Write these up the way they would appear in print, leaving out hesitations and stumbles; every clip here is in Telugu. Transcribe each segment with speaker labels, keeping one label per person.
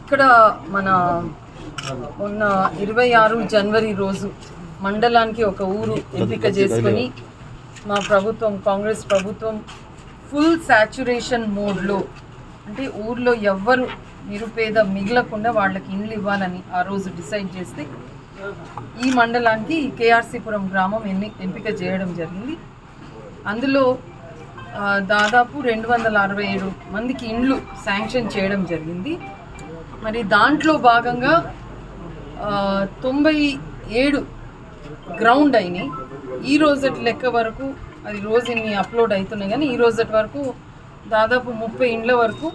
Speaker 1: ఇక్కడ మన మొన్న 26 జనవరి రోజు మండలానికి ఒక ఊరు ఎంపిక చేసుకొని మా ప్రభుత్వం కాంగ్రెస్ ప్రభుత్వం ఫుల్ సాచురేషన్ మోడ్లో అంటే ఊర్లో ఎవ్వరు నిరుపేద మిగలకుండా వాళ్ళకి ఇండ్లు ఇవ్వాలని ఆ రోజు డిసైడ్ చేస్తే ఈ మండలానికి కేఆర్సీపురం గ్రామం ఎంపిక చేయడం జరిగింది. అందులో దాదాపు 267 మందికి ఇండ్లు శాంక్షన్ చేయడం జరిగింది. మరి దాంట్లో భాగంగా 97 గ్రౌండ్ అయినాయి. ఈ రోజటి లెక్క వరకు అది రోజు ఇన్ని అప్లోడ్ అవుతున్నాయి, కానీ ఈ రోజటి వరకు దాదాపు 30 ఇండ్ల వరకు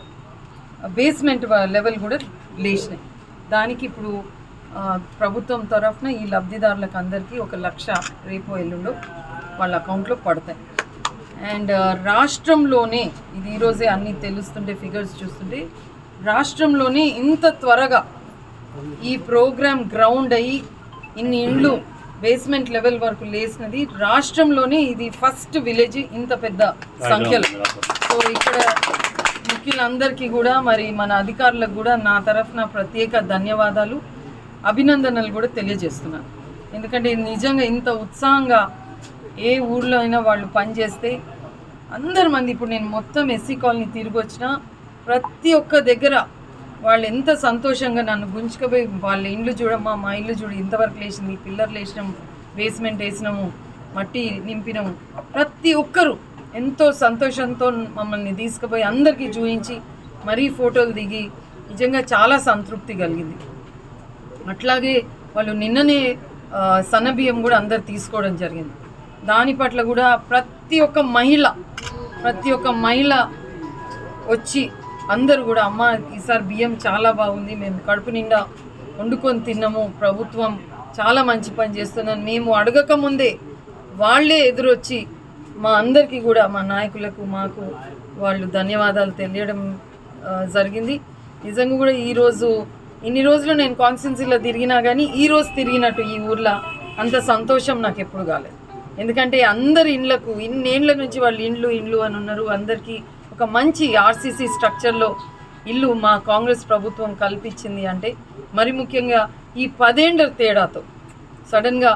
Speaker 1: బేస్మెంట్ లెవెల్ కూడా లేచినాయి. దానికి ఇప్పుడు ప్రభుత్వం తరఫున ఈ లబ్ధిదారులకు అందరికీ 1 లక్ష రేపు ఎల్లుండో వాళ్ళ అకౌంట్లో పడతాయి. అండ్ రాష్ట్రంలోనే ఇది ఈరోజే అన్నీ తెలుస్తుంటే ఫిగర్స్ చూస్తుంటే రాష్ట్రంలోనే ఇంత త్వరగా ఈ ప్రోగ్రామ్ గ్రౌండ్ అయ్యి ఇన్ని ఇండ్లు బేస్మెంట్ లెవెల్ వరకు లేసినది రాష్ట్రంలోనే ఇది ఫస్ట్ విలేజ్ ఇంత పెద్ద సంఖ్యలో. సో ఇక్కడ ముఖ్యులందరికీ కూడా మరి మన అధికారులకు కూడా నా తరఫున ప్రత్యేక ధన్యవాదాలు అభినందనలు కూడా తెలియజేస్తున్నాను. ఎందుకంటే నిజంగా ఇంత ఉత్సాహంగా ఏ ఊళ్ళో అయినా వాళ్ళు పనిచేస్తే అందరి మంది ఇప్పుడు నేను మొత్తం ఎస్సీ కాలనీ తిరిగి వచ్చిన ప్రతి ఒక్క దగ్గర వాళ్ళు ఎంత సంతోషంగా నన్ను గుంజుకపోయి వాళ్ళ ఇండ్లు చూడమ్మా, మా ఇల్లు చూడు ఇంతవరకు లేచింది, పిల్లర్లు వేసినాము, బేస్మెంట్ వేసినాము, మట్టి నింపినాము, ప్రతి ఒక్కరు ఎంతో సంతోషంతో మమ్మల్ని తీసుకుపోయి అందరికీ చూపించి మరీ ఫోటోలు దిగి నిజంగా చాలా సంతృప్తి కలిగింది. అట్లాగే వాళ్ళు నిన్ననే సన్నబియ్యం కూడా అందరు తీసుకోవడం జరిగింది. దాని పట్ల కూడా ప్రతి ఒక్క మహిళ వచ్చి అందరూ కూడా అమ్మ ఈసారి బియ్యం చాలా బాగుంది, మేము కడుపు నిండా వండుకొని తిన్నాము, ప్రభుత్వం చాలా మంచి పని చేస్తున్నాను, మేము అడగక ముందే వాళ్ళే ఎదురొచ్చి మా అందరికీ కూడా మా నాయకులకు మాకు వాళ్ళు ధన్యవాదాలు తెలియడం జరిగింది. నిజంగా కూడా ఈరోజు ఇన్ని రోజులు నేను కాన్స్టిట్యున్సీలో తిరిగినా కానీ ఈరోజు తిరిగినట్టు ఈ ఊర్లో అంత సంతోషం నాకు ఎప్పుడు కాలేదు. ఎందుకంటే అందరి ఇండ్లకు ఇన్నేళ్ల నుంచి వాళ్ళు ఇండ్లు అని ఉన్నారు. అందరికీ ఒక మంచి ఆర్సీసీ స్ట్రక్చర్లో ఇల్లు మా కాంగ్రెస్ ప్రభుత్వం కల్పించింది. అంటే మరి ముఖ్యంగా ఈ 10 ఏళ్ల తేడాతో సడన్గా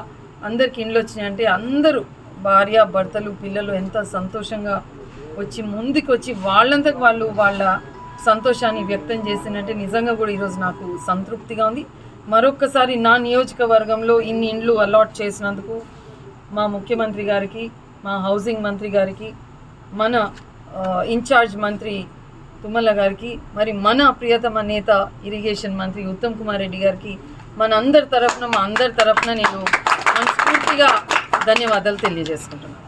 Speaker 1: అందరికి ఇండ్లు వచ్చినాయి అంటే అందరూ భార్య భర్తలు పిల్లలు ఎంత సంతోషంగా వచ్చి ముందుకు వచ్చి వాళ్ళంతకు వాళ్ళు వాళ్ళ సంతోషాన్ని వ్యక్తం చేసినట్టే నిజంగా కూడా ఈరోజు నాకు సంతృప్తిగా ఉంది. మరొక్కసారి నా నియోజకవర్గంలో ఇన్ని ఇండ్లు అలాట్ చేసినందుకు మా ముఖ్యమంత్రి గారికి, మా హౌసింగ్ మంత్రి గారికి, మన ఇన్ఛార్జ్ మంత్రి తుమ్మల గారికి, మరి మన ప్రియతమ నేత ఇరిగేషన్ మంత్రి ఉత్తమ్ కుమార్ రెడ్డి గారికి మా అందరి తరఫున నేను మనస్ఫూర్తిగా ధన్యవాదాలు తెలియజేసుకుంటున్నాను.